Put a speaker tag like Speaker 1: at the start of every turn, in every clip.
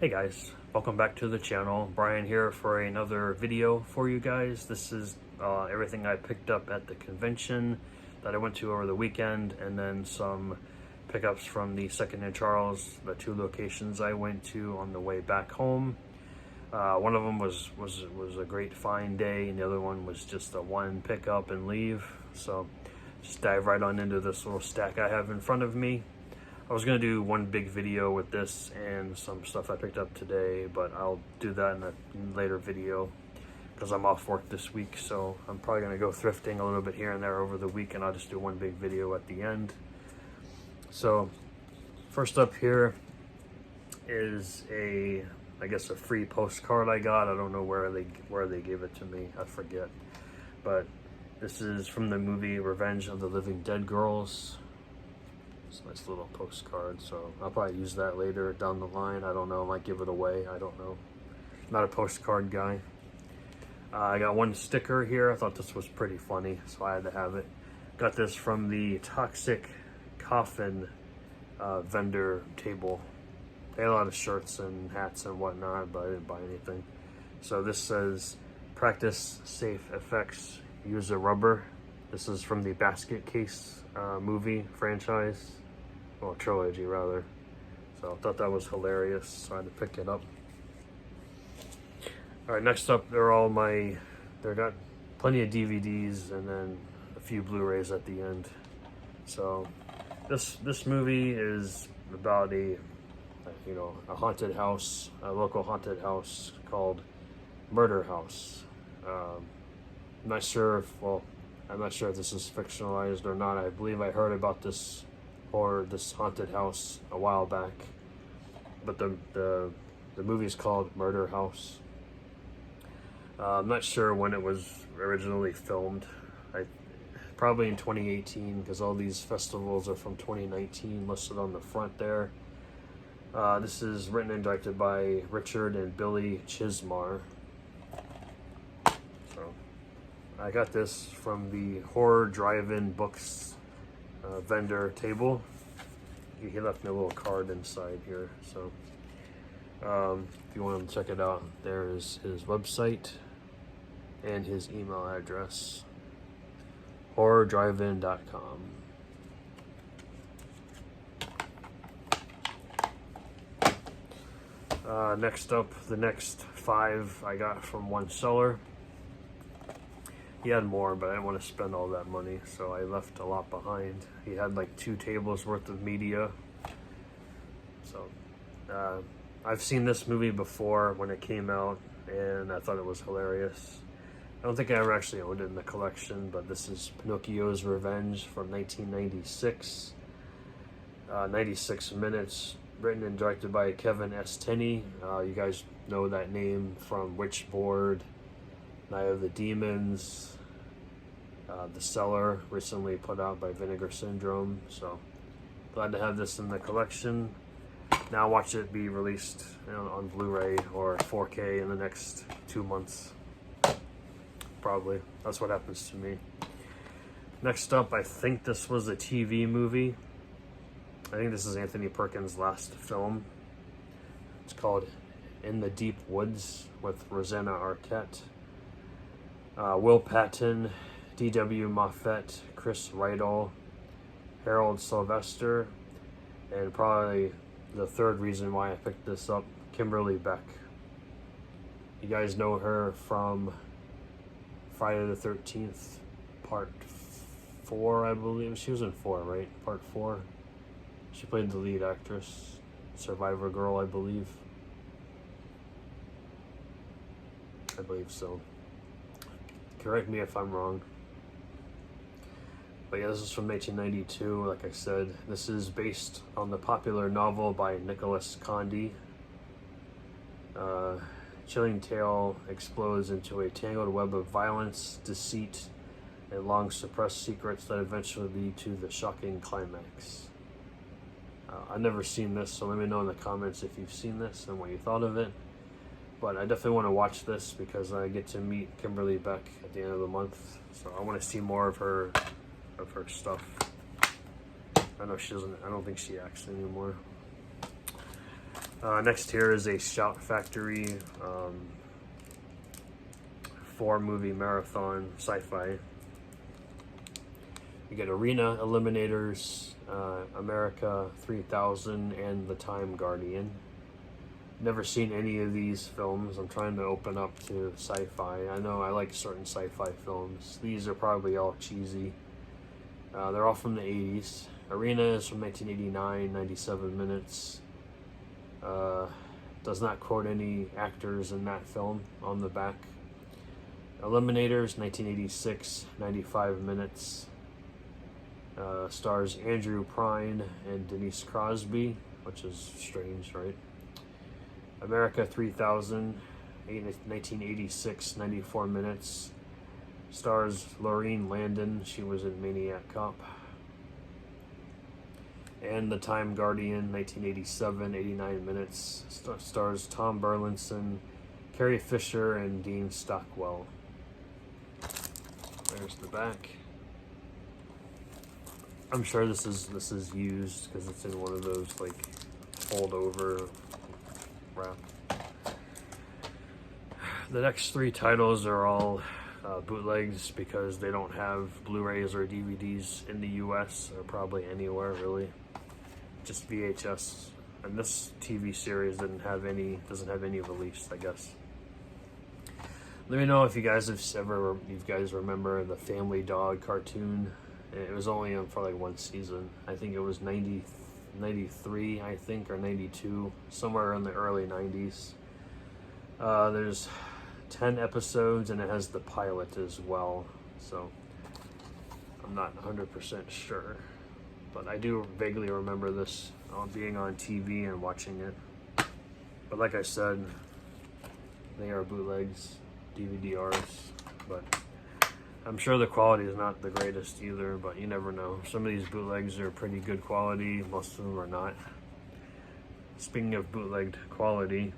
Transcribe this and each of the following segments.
Speaker 1: Hey guys, welcome back to the channel. Brian here for another video for you guys. This is everything I picked up at the convention that I went to over the weekend, and then some pickups from the Second and Charles, the two locations I went to on the way back home. One of them was a great fine day, and the other one was just a one pickup and leave. So just dive right on into this little stack I have in front of me. I was going to do one big video with this and some stuff I picked up today, but I'll do that in a later video because I'm off work this week, so I'm probably going to go thrifting a little bit here and there over the week, and I'll just do one big video at the end. So first up here is I guess a free postcard I got. I don't know where they gave it to me, I forget, but this is from the movie Revenge of the Living Dead Girls. It's a nice little postcard, so I'll probably use that later down the line. I don't know, I might give it away, I don't know. Not a postcard guy. I got one sticker here. I thought this was pretty funny, so I had to have it. Got this from the Toxic Coffin vendor table. They had a lot of shirts and hats and whatnot, but I didn't buy anything. So this says, practice safe effects, use a rubber. This is from the Basket Case movie franchise, well, trilogy rather. So I thought that was hilarious, so I had to pick it up. All right, next up, they got plenty of DVDs and then a few Blu-rays at the end. So this movie is about a haunted house, a local haunted house called Murder House. I'm not sure if this is fictionalized or not. I believe I heard about this haunted house a while back, but the movie is called Murder House. I'm not sure when it was originally filmed. Probably in 2018, because all these festivals are from 2019 listed on the front there. This is written and directed by Richard and Billy Chismar. So I got this from the Horror Drive-In Books vendor table. He left me a little card inside here, so if you want to check it out, there is his website and his email address, horrordrivein.com. Next up, the next 5 I got from one seller. He had more, but I didn't want to spend all that money, so I left a lot behind. He had like 2 tables worth of media. So I've seen this movie before when it came out, and I thought it was hilarious. I don't think I ever actually owned it in the collection, but this is Pinocchios Revenge from 1996. 96 minutes, written and directed by Kevin S. Tenney. You guys know that name from Witchboard, Night of the Demons, The Cellar, recently put out by Vinegar Syndrome. So glad to have this in the collection. Now watch it be released on Blu-ray or 4K in the next 2 months. Probably. That's what happens to me. Next up, I think this was a TV movie. I think this is Anthony Perkins' last film. It's called In the Deep Woods with Rosanna Arquette. Will Patton, D.W. Moffett, Chris Rydell, Harold Sylvester, and probably the third reason why I picked this up, Kimberly Beck. You guys know her from Friday the 13th, part 4, I believe. She was in 4, right? Part 4. She played the lead actress, Survivor Girl, I believe. I believe so. Correct me if I'm wrong. But yeah, this is from 1992, like I said. This is based on the popular novel by Nicholas Conde. Chilling tale explodes into a tangled web of violence, deceit, and long-suppressed secrets that eventually lead to the shocking climax. I've never seen this, so let me know in the comments if you've seen this and what you thought of it. But I definitely want to watch this because I get to meet Kimberly Beck at the end of the month, so I want to see more of her stuff. I know she doesn't. I don't think she acts anymore. Next here is a Shout Factory 4-movie marathon sci-fi. You get Arena, Eliminators, America 3000, and The Time Guardian. Never seen any of these films. I'm trying to open up to sci-fi. I know I like certain sci-fi films. These are probably all cheesy. They're all from the 80s. Arena is from 1989, 97 minutes. Does not quote any actors in that film on the back. Eliminators, 1986, 95 minutes. Stars Andrew Prine and Denise Crosby, which is strange, right? America 3000, 1986, 94 minutes. Stars Laureen Landon, she was in Maniac Cop. And The Time Guardian, 1987, 89 minutes. Stars Tom Burlinson, Carrie Fisher, and Dean Stockwell. There's the back. I'm sure this is used because it's in one of those like fold over wrap. The next 3 titles are all bootlegs because they don't have Blu-rays or DVDs in the US or probably anywhere really. Just VHS. And this TV series doesn't have any release, I guess. Let me know if you guys remember the Family Dog cartoon. It was only on for like 1 season. I think it was 93, I think, or 92, somewhere in the early 90s. There's 10 episodes and it has the pilot as well. So I'm not 100% sure, but I do vaguely remember this being on TV and watching it. But like I said, they are bootlegs, DVD-Rs, but I'm sure the quality is not the greatest either, but you never know. Some of these bootlegs are pretty good quality, most of them are not. Speaking of bootlegged quality,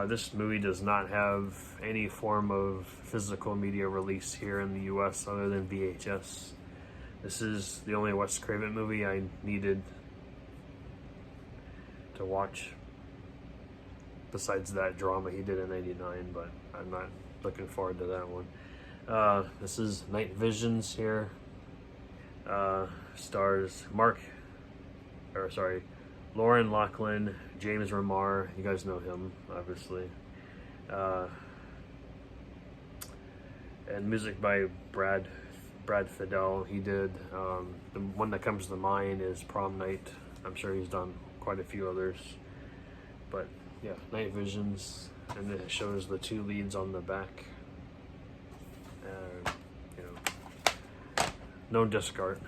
Speaker 1: this movie does not have any form of physical media release here in the US other than VHS. This is the only Wes Craven movie I needed to watch, besides that drama he did in '89, but I'm not looking forward to that one. This is Night Visions here. Stars Lauren Lachlan, James Remar. You guys know him, obviously. And music by Brad Fidel. He did, the one that comes to mind is Prom Night. I'm sure he's done quite a few others. But yeah, Night Visions. And then it shows the 2 leads on the back. No disc art.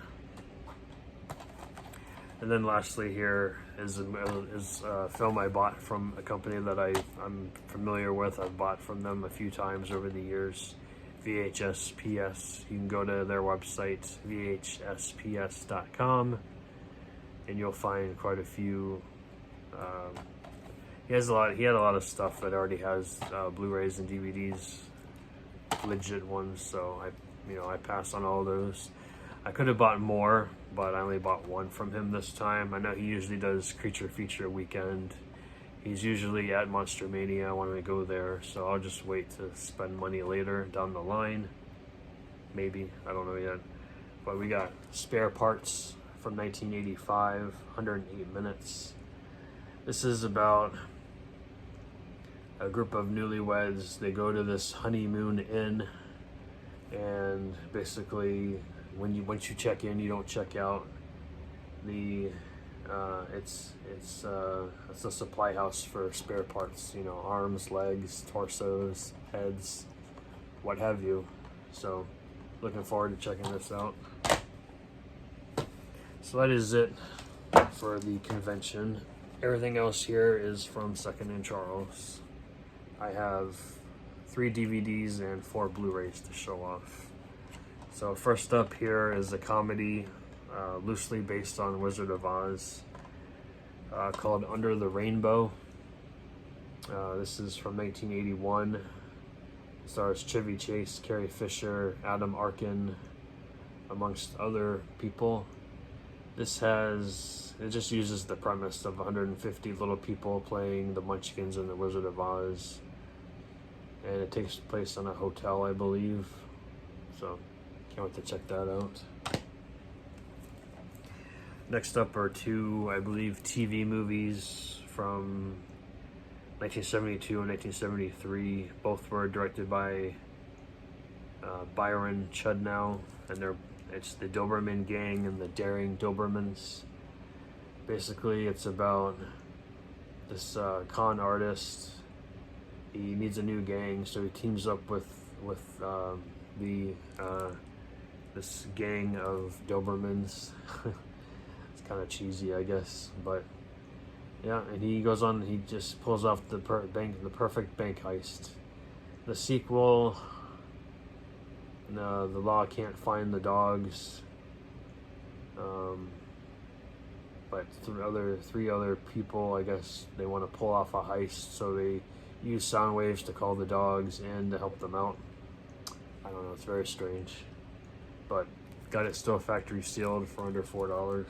Speaker 1: And then lastly here is a film I bought from a company that I'm familiar with. I've bought from them a few times over the years. VHSPS. You can go to their website, vhsps.com, and you'll find quite a few. He had a lot of stuff that already has Blu-rays and DVDs, legit ones. So I passed on all those. I could have bought more, but I only bought 1 from him this time. I know he usually does Creature Feature Weekend. He's usually at Monster Mania when I go there, so I'll just wait to spend money later down the line. Maybe, I don't know yet. But we got Spare Parts from 1985, 108 minutes. This is about a group of newlyweds. They go to this honeymoon inn, and basically once you check in, you don't check out. It's a supply house for spare parts, arms, legs, torsos, heads, what have you. So looking forward to checking this out. So that is it for the convention. Everything else here is from Second and Charles. I have 3 DVDs and 4 Blu-rays to show off. So first up here is a comedy loosely based on Wizard of Oz called Under the Rainbow. This is from 1981. Stars Chevy Chase, Carrie Fisher, Adam Arkin, amongst other people. It just uses the premise of 150 little people playing the Munchkins and the Wizard of Oz. And it takes place in a hotel, I believe. So, can't wait to check that out. Next up are two, I believe, TV movies from 1972 and 1973. Both were directed by Byron Chudnow, and it's the Doberman Gang and the Daring Dobermans. Basically, it's about this con artist. He needs a new gang, so he teams up with this gang of Dobermans. It's kind of cheesy, I guess, but yeah. And he goes on. He just pulls off the perfect bank heist. The sequel. The law can't find the dogs. But three other people, I guess, they want to pull off a heist, so they use sound waves to call the dogs and to help them out. I don't know, it's very strange. But got it still factory sealed for under $4.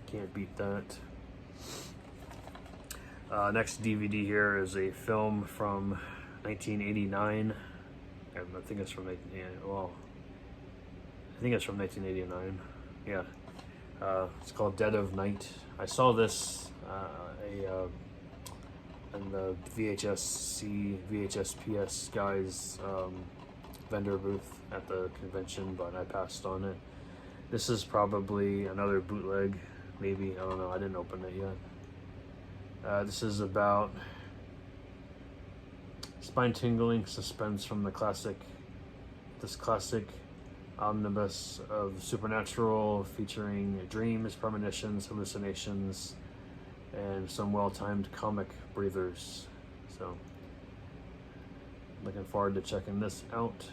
Speaker 1: Can't beat that. Next DVD here is a film from 1989. I think it's from 1989. Yeah. It's called Dead of Night. I saw this in the VHSPS guys vendor booth at the convention, but I passed on it. This is probably another bootleg, maybe. I don't know. I didn't open it yet. This is about spine-tingling suspense from this classic omnibus of supernatural, featuring dreams, premonitions, hallucinations, and some well-timed comic breathers. So, looking forward to checking this out.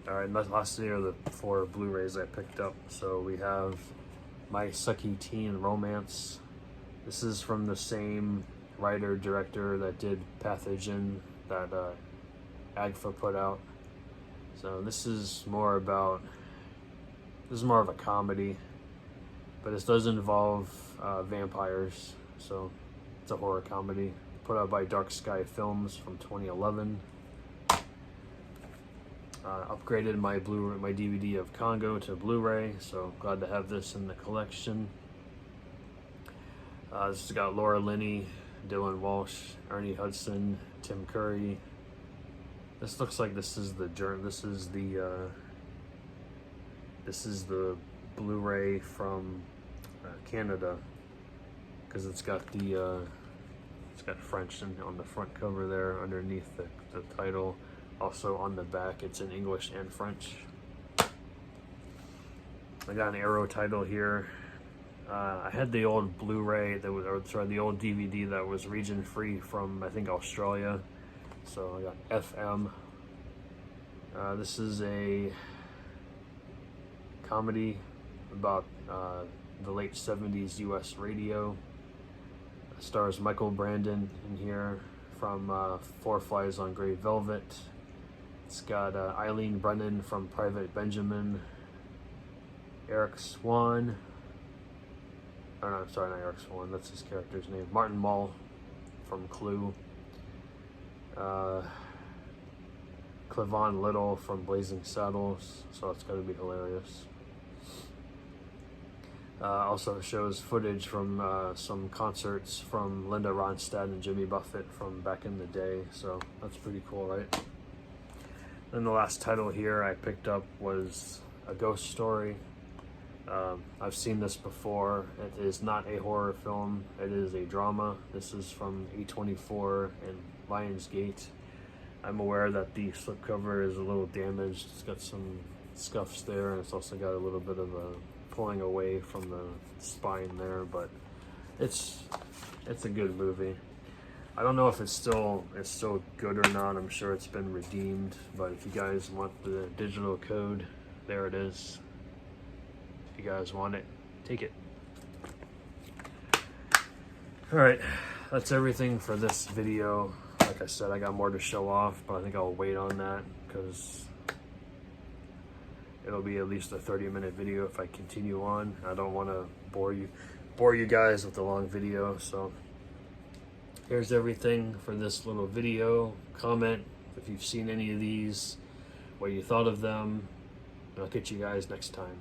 Speaker 1: Alright, lastly are the 4 Blu-rays I picked up. So we have My Sucky Teen Romance. This is from the same writer-director that did Pathogen that AGFA put out. So this is more of a comedy, but this does involve vampires, so it's a horror comedy put out by Dark Sky Films from 2011. Upgraded my DVD of Congo to Blu-ray, so glad to have this in the collection. This has got Laura Linney, Dylan Walsh, Ernie Hudson, Tim Curry. This looks like this is the Blu-ray from Canada, because it's got French on the front cover there underneath the title. Also on the back, it's in English and French. I got an Arrow title here. I had the old Blu-ray the old DVD that was region free from, I think, Australia. So I got FM. This is a comedy about the late 70s US radio. It stars Michael Brandon in here from Four Flies on Grey Velvet. It's got Eileen Brennan from Private Benjamin, Eric Swan. Oh, no, sorry, not Eric Swan, that's his character's name. Martin Mull from Clue. Clevon Little from Blazing Saddles, so it's got to be hilarious. Also shows footage from some concerts from Linda Ronstadt and Jimmy Buffett from back in the day, so that's pretty cool, right? Then the last title here I picked up was A Ghost Story. I've seen this before. It is not a horror film, it is a drama. This is from A24 and Lionsgate. I'm aware that the slipcover is a little damaged. It's got some scuffs there, and it's also got a little bit of a pulling away from the spine there, but it's a good movie. I don't know if it's still good or not. I'm sure it's been redeemed, but if you guys want the digital code, there it is. If you guys want it, take it. Alright, that's everything for this video. Like I said, I got more to show off, but I think I'll wait on that because it'll be at least a 30-minute video if I continue on. I don't want to bore you guys with a long video. So here's everything for this little video. Comment if you've seen any of these, what you thought of them. I'll catch you guys next time.